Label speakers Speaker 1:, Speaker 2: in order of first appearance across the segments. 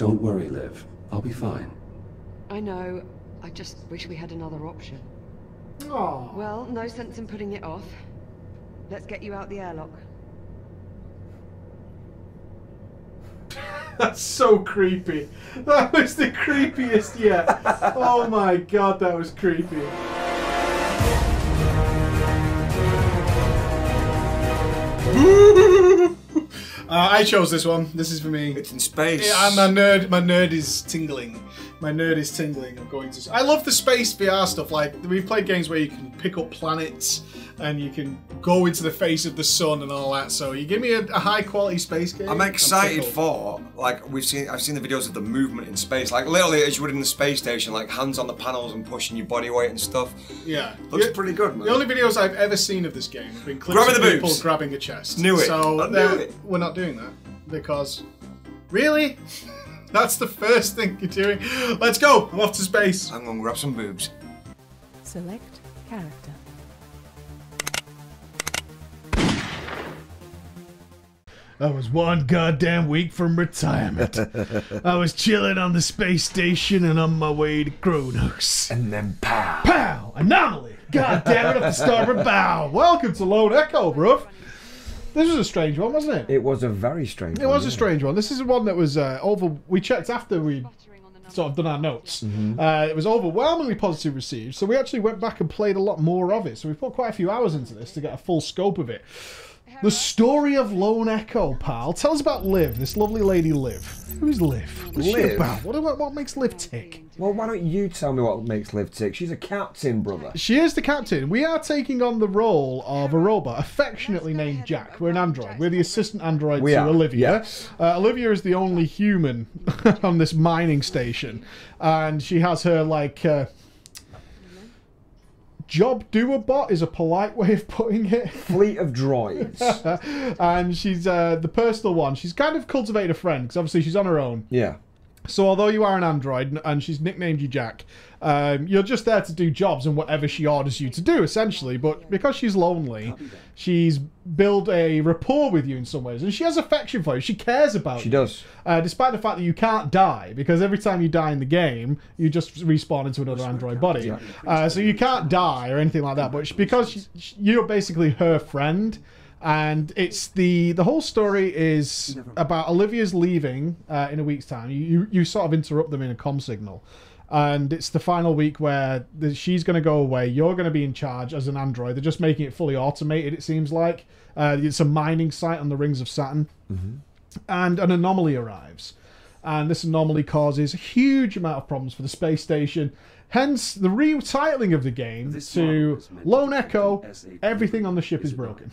Speaker 1: Don't worry, Liv. I'll be fine.
Speaker 2: I know. I just wish we had another option.
Speaker 3: Aww.
Speaker 2: Well, no sense in putting it off. Let's get you out the airlock.
Speaker 3: That's so creepy. That was the creepiest yet. Oh my god, that was creepy. I chose this one. This is for me.
Speaker 4: It's in space.
Speaker 3: Yeah, my nerd is tingling. My nerd is tingling. I'm going to. I love the space VR stuff. Like, we've played games where you can pick up planets and you can go into the face of the sun and all that. So you give me a high quality space game.
Speaker 4: I'm excited for, like, I've seen the videos of the movement in space, like literally as you would in the space station, like hands on the panels and pushing your body weight and stuff.
Speaker 3: Yeah,
Speaker 4: looks pretty good, man.
Speaker 3: The only videos I've ever seen of this game have been clips
Speaker 4: Grabbing
Speaker 3: of
Speaker 4: the
Speaker 3: people
Speaker 4: boobs.
Speaker 3: grabbing a chest.
Speaker 4: Knew it.
Speaker 3: So
Speaker 4: I knew it.
Speaker 3: we're not doing that because, really, that's the first thing you're doing. Let's go. I'm off to space.
Speaker 4: I'm gonna grab some boobs.
Speaker 5: Select character.
Speaker 3: I was one goddamn week from retirement. I was chilling on the space station and on my way to Kronos.
Speaker 4: And then pow.
Speaker 3: Pow! Anomaly! God damn it, at the starboard bow! Welcome to Lone Echo, bruv. This was a strange one, wasn't it?
Speaker 6: It was a very strange one.
Speaker 3: It was a strange one. This is one that was we checked after we sort of done our notes. It was overwhelmingly positive received, so we actually went back and played a lot more of it. So we put quite a few hours into this to get a full scope of it. The story of Lone Echo, pal. Tell us about Liv, this lovely lady Liv. Who's Liv? What's she
Speaker 6: Liv?
Speaker 3: about? What makes Liv tick?
Speaker 6: Well, why don't you tell me what makes Liv tick? She's a captain, brother.
Speaker 3: She is the captain. We are taking on the role of a robot, affectionately named Jack. We're an android. We're the assistant android to Olivia.
Speaker 6: Yes.
Speaker 3: Olivia is the only human on this mining station, and she has her like job doer bot is a polite way of putting it.
Speaker 6: Fleet of droids.
Speaker 3: And she's the personal one. She's kind of cultivated a friend because obviously she's on her own.
Speaker 6: Yeah.
Speaker 3: So although you are an android and she's nicknamed you Jack, you're just there to do jobs and whatever she orders you to do, essentially. But because she's lonely, she's built a rapport with you in some ways. And she has affection for you. She cares about you.
Speaker 6: She does.
Speaker 3: Despite the fact that you can't die, because every time you die in the game, you just respawn into another android body. So you can't die or anything like that. But because you're basically her friend, and it's the whole story is about Olivia's leaving in a week's time. You sort of interrupt them in a comm signal, and it's the final week where she's going to go away. You're going to be in charge as an android. They're just making it fully automated, it seems like. It's a mining site on the rings of Saturn, and an anomaly arrives, and this anomaly causes a huge amount of problems for the space station. Hence the retitling of the game to Lone Echo. Everything on the ship is broken.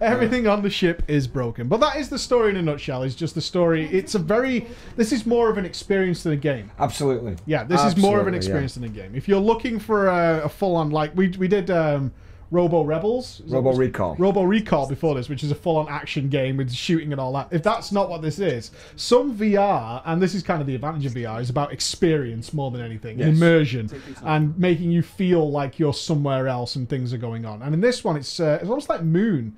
Speaker 3: Everything on the ship is broken. But that is the story in a nutshell. It's just the story. This is more of an experience than a game.
Speaker 6: Absolutely.
Speaker 3: Yeah, this is more of an experience than a game. If you're looking for a full-on, like we did Robo Rebels,
Speaker 6: Robo Recall
Speaker 3: before this, which is a full-on action game with shooting and all that. If that's not what this is, some VR, and this is kind of the advantage of VR, is about experience more than anything, immersion, and making you feel like you're somewhere else and things are going on. And in this one, it's almost like Moon.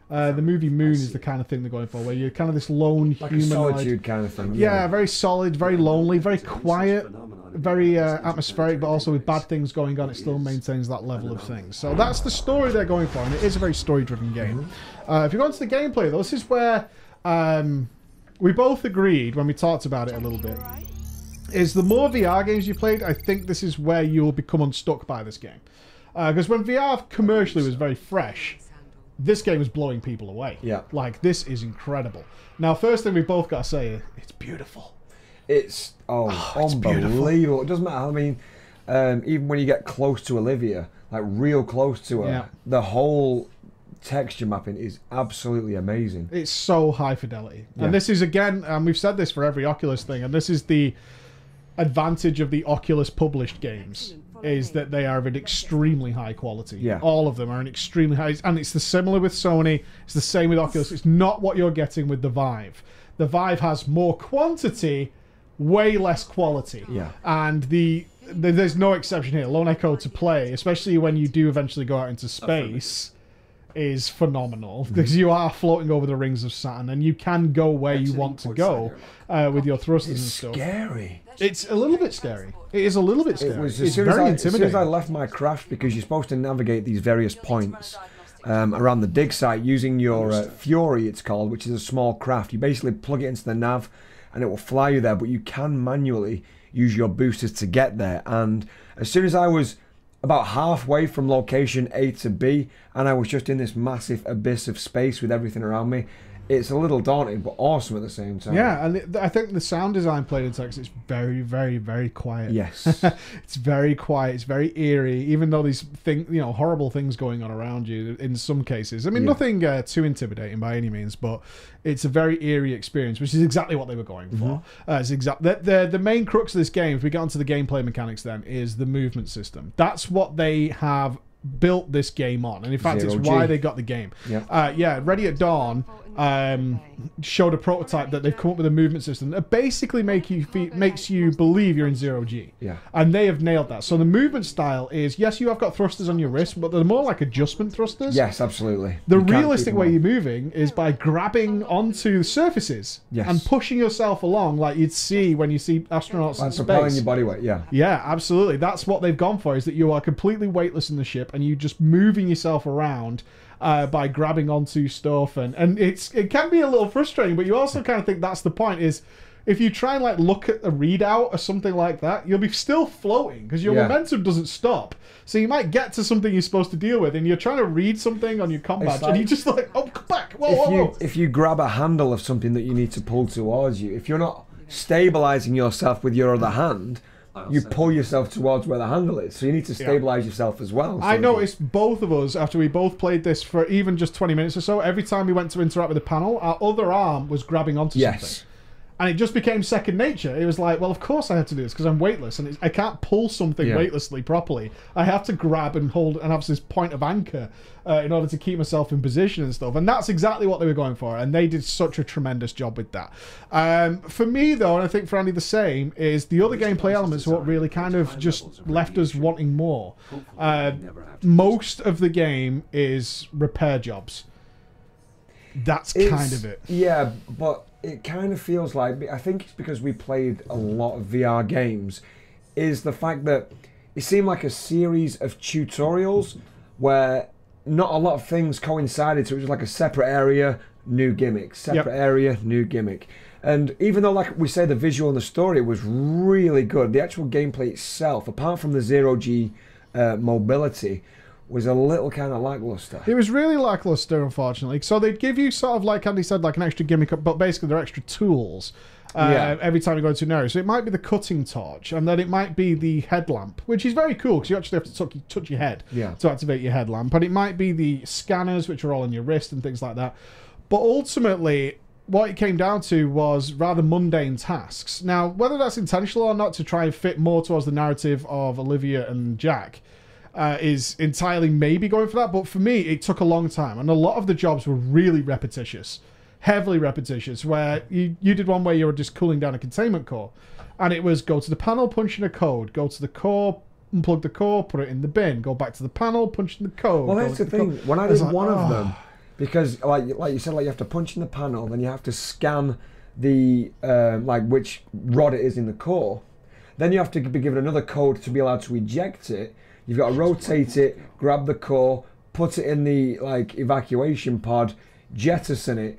Speaker 3: The movie Moon is the kind of thing they're going for, where you're kind of this lone
Speaker 6: like
Speaker 3: humanoid.
Speaker 6: a solitude kind of thing.
Speaker 3: Yeah, very solid, very lonely, very quiet, very atmospheric, but also with bad things going on, it still maintains that level of things. So that's the story they're going for, and it is a very story-driven game. If you go into the gameplay, though, this is where we both agreed when we talked about it a little bit. Is the more VR games you played, I think this is where you'll become unstuck by this game. Because when VR commercially was very fresh, this game is blowing people away.
Speaker 6: Yeah.
Speaker 3: Like, this is incredible. Now, first thing we both got to say, it's beautiful.
Speaker 6: It's unbelievable.
Speaker 3: Beautiful.
Speaker 6: It doesn't matter. I mean, even when you get close to Olivia, like real close to her, the whole texture mapping is absolutely amazing.
Speaker 3: It's so high fidelity.
Speaker 6: Yeah.
Speaker 3: And this is, again, and we've said this for every Oculus thing, and this is the advantage of the Oculus published games, is that they are of an extremely high quality.
Speaker 6: Yeah.
Speaker 3: All of them are an extremely high, and it's the similar with Sony, it's the same with Oculus. It's not what you're getting with the Vive. The Vive has more quantity, way less quality.
Speaker 6: Yeah.
Speaker 3: And there's no exception here. Lone Echo to play, especially when you do eventually go out into space, is phenomenal, because you are floating over the rings of Saturn, and you can go where you want to go with your thrusters and stuff.
Speaker 6: Scary.
Speaker 3: It's a little bit scary. It is a little bit scary. It's very intimidating.
Speaker 6: As soon as I left my craft, because you're supposed to navigate these various points around the dig site using your Fury, it's called, which is a small craft. You basically plug it into the nav, and it will fly you there, but you can manually use your boosters to get there. And as soon as I was about halfway from location A to B, and I was just in this massive abyss of space with everything around me, it's a little daunting, but awesome at the same time.
Speaker 3: Yeah, and I think the sound design played in text is very, very, very quiet.
Speaker 6: Yes.
Speaker 3: It's very quiet. It's very eerie, even though these horrible things going on around you in some cases. I mean, nothing too intimidating by any means, but it's a very eerie experience, which is exactly what they were going for. It's the main crux of this game, if we get onto the gameplay mechanics then, is the movement system. That's what they have built this game on, and in fact it's why they got the game. Ready at Dawn showed a prototype that they've come up with a movement system that basically makes you believe you're in 0G. And they have nailed that. So the movement style is, yes, you have got thrusters on your wrist, but they're more like adjustment thrusters.
Speaker 6: Yes, absolutely.
Speaker 3: The realistic way you're moving is by grabbing onto surfaces and pushing yourself along, like you'd see when you see astronauts in space.
Speaker 6: Propelling your body weight,
Speaker 3: Yeah, absolutely. That's what they've gone for, is that you are completely weightless in the ship and you just moving yourself around by grabbing onto stuff, and it can be a little frustrating, but you also kind of think that's the point, is if you try and like look at a readout or something like that, you'll be still floating because your momentum doesn't stop. So you might get to something you're supposed to deal with, and you're trying to read something on your combat, and you just like, oh, come back, whoa.
Speaker 6: If you grab a handle of something that you need to pull towards you, if you're not stabilizing yourself with your other hand, you pull yourself towards where the handle is, so you need to stabilize yourself as well. So
Speaker 3: I noticed both of us, after we both played this for even just 20 minutes or so, every time we went to interact with the panel, our other arm was grabbing onto something. And it just became second nature. It was like, well, of course I have to do this because I'm weightless, and I can't pull something weightlessly properly. I have to grab and hold and have this point of anchor in order to keep myself in position and stuff. And that's exactly what they were going for, and they did such a tremendous job with that. For me, though, and I think for Andy the same, is the other gameplay elements are what really kind of just left us wanting more. Most of the game is repair jobs. That's kind of it.
Speaker 6: Yeah, but it kind of feels like, I think it's because we played a lot of VR games, is the fact that it seemed like a series of tutorials where not a lot of things coincided, so it was like a separate area, new gimmick, separate area, new gimmick. And even though, like we say, the visual and the story was really good, the actual gameplay itself, apart from the 0G mobility, was a little kind of lackluster.
Speaker 3: It was really lackluster, unfortunately. So they'd give you sort of, like Andy said, like an extra gimmick, but basically they're extra tools every time you go into an area. So it might be the cutting torch, and then it might be the headlamp, which is very cool because you actually have to touch your head to activate your headlamp. But it might be the scanners, which are all on your wrist and things like that. But ultimately, what it came down to was rather mundane tasks. Now, whether that's intentional or not to try and fit more towards the narrative of Olivia and Jack, is entirely maybe going for that, but for me it took a long time, and a lot of the jobs were really repetitious, heavily repetitious, where you did one where you were just cooling down a containment core, and it was go to the panel, punch in a code, go to the core, unplug the core, put it in the bin, go back to the panel, punch in the code.
Speaker 6: Well, that's the thing, when I did one of them, because like you said, like you have to punch in the panel, then you have to scan the like which rod it is in the core, then you have to be given another code to be allowed to eject it. You've got to rotate it, grab the core, put it in the like evacuation pod, jettison it.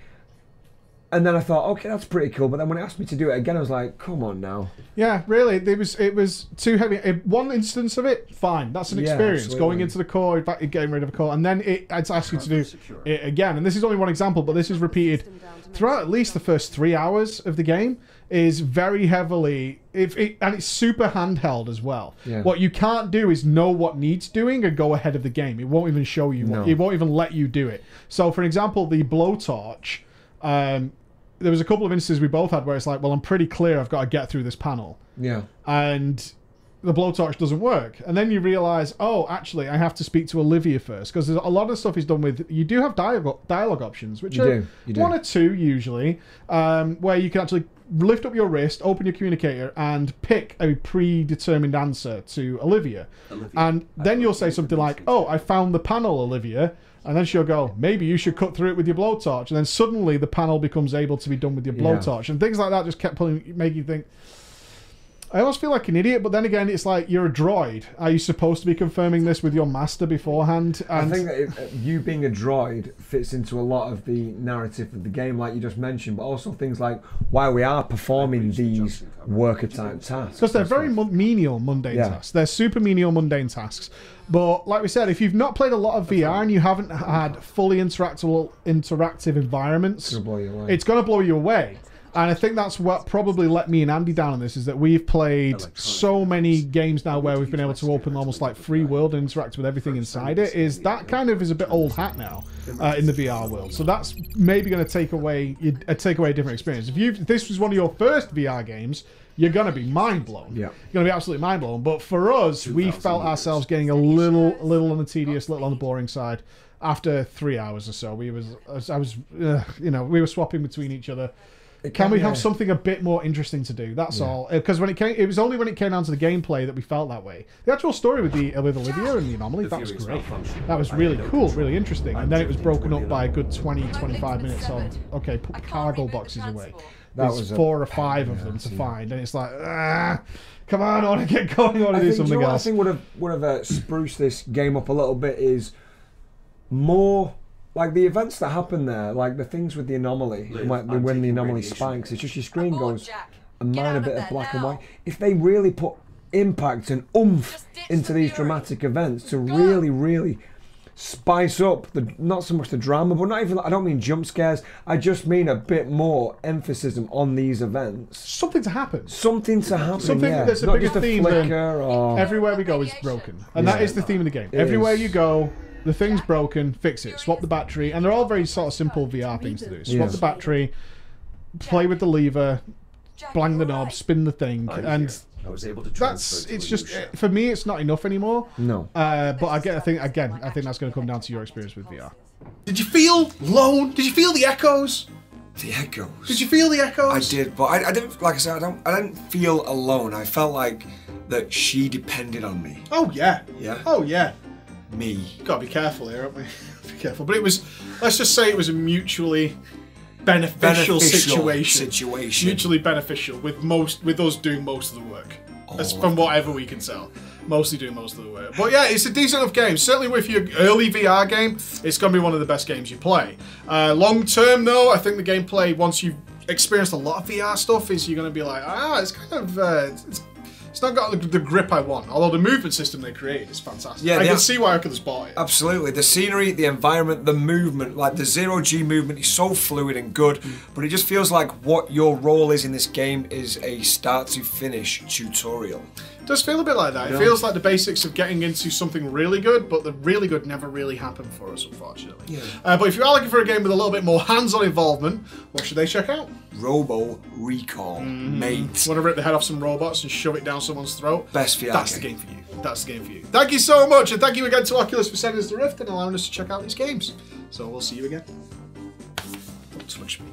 Speaker 6: And then I thought, okay, that's pretty cool. But then when it asked me to do it again, I was like, come on now.
Speaker 3: Yeah, really, it was too heavy. One instance of it, fine, that's an experience. Absolutely. Going into the core, getting rid of a core, and then it's asked you to do it again. And this is only one example, but this is repeated throughout at least the first 3 hours of the game. Is very heavily, and it's super handheld as well. What you can't do is know what needs doing and go ahead of the game. It won't even show you. It won't even let you do it. So, for example, the blowtorch. There was a couple of instances we both had where it's like, well, I'm pretty clear I've got to get through this panel. And the blowtorch doesn't work. And then you realise, oh, actually, I have to speak to Olivia first, because a lot of stuff is done with, you do have dialogue options, which are one or two usually, where you can actually lift up your wrist, open your communicator, and pick a predetermined answer to Olivia. And then you'll say something like, "Oh, I found the panel, Olivia." And then she'll go, "Maybe you should cut through it with your blowtorch." And then suddenly the panel becomes able to be done with your blowtorch. And things like that just kept making you think, I almost feel like an idiot, but then again, it's like, you're a droid. Are you supposed to be confirming this with your master beforehand? And
Speaker 6: I think that you being a droid fits into a lot of the narrative of the game, like you just mentioned, but also things like why we are performing these worker-type tasks.
Speaker 3: Because they're very menial, mundane tasks. They're super menial, mundane tasks. But like we said, if you've not played a lot of VR and you haven't had fully interactive environments, it's going to blow you away. And I think that's what probably let me and Andy down on this, is that we've played so many games now where we've been able to open almost like free world and interact with everything inside it. Is that kind of is a bit old hat now in the VR world. So that's maybe going to take away a different experience. If this was one of your first VR games, you're going to be mind blown. Yeah. You're going to be absolutely mind blown. But for us, we felt ourselves getting a little on the tedious, little on the boring side. After 3 hours or so, we were swapping between each other. Can we have something a bit more interesting to do? That's all. Because it was only when it came down to the gameplay that we felt that way. The actual story with Olivia and the anomaly, that was great. That was really cool, really interesting. And then it was broken up by a good 20-25 minutes of, okay, put the cargo boxes away. There's 4 or 5 of them to find, and it's like, come on, I want to get going, I want to do something else.
Speaker 6: I think would have spruced this game up a little bit is more. Like the events that happen there, like the things with the anomaly, when the anomaly spikes, it's just your screen goes a minor bit of black and white. If they really put impact and oomph into these dramatic events to really spice up not so much the drama, but not even, I don't mean jump scares, I just mean a bit more emphasis on these events.
Speaker 3: Something to happen.
Speaker 6: Something to happen.
Speaker 3: Something that's a
Speaker 6: not
Speaker 3: bigger
Speaker 6: just a
Speaker 3: theme
Speaker 6: flicker or
Speaker 3: everywhere we go is broken, and that is the theme of the game. Everywhere you go, the thing's broken, fix it. Swap the battery. And they're all very sort of simple VR things to do. Swap the battery, play with the lever, blang the knob, spin the thing. And it's just, for me, it's not enough anymore.
Speaker 6: No.
Speaker 3: But I think that's going to come down to your experience with VR.
Speaker 7: Did you feel alone? Did you feel the echoes?
Speaker 4: The echoes?
Speaker 7: Did you feel the echoes?
Speaker 4: I did, but I didn't, like I said, I didn't feel alone. I felt like that she depended on me.
Speaker 7: Oh, yeah.
Speaker 4: Yeah?
Speaker 7: Oh, yeah.
Speaker 4: Me.
Speaker 7: Gotta be careful here, haven't we? Be careful. But it was, let's just say it was a mutually beneficial situation. Mutually beneficial, with us doing most of the work. That's from whatever we can tell. Mostly doing most of the work. But yeah, it's a decent enough game. Certainly with your early VR game, it's going to be one of the best games you play. Long term though, I think the gameplay, once you've experienced a lot of VR stuff, is you're going to be like, it's kind of... It's not got the grip I want, although the movement system they created is fantastic. Yeah, I can see why Occulus bought it.
Speaker 4: Absolutely. The scenery, the environment, the movement, like the zero-G movement is so fluid and good, but it just feels like what your role is in this game is a start-to-finish tutorial.
Speaker 7: It does feel a bit like that. It feels like the basics of getting into something really good, but the really good never really happened for us, unfortunately. Yeah. But if you are looking for a game with a little bit more hands-on involvement, what should they check out?
Speaker 4: Robo Recall, mate.
Speaker 7: Want to rip the head off some robots and shove it down someone's throat?
Speaker 4: Best VR
Speaker 7: That's the game for you. That's the game for you. Thank you so much, and thank you again to Occulus for sending us the Rift and allowing us to check out these games. So we'll see you again. Don't touch me.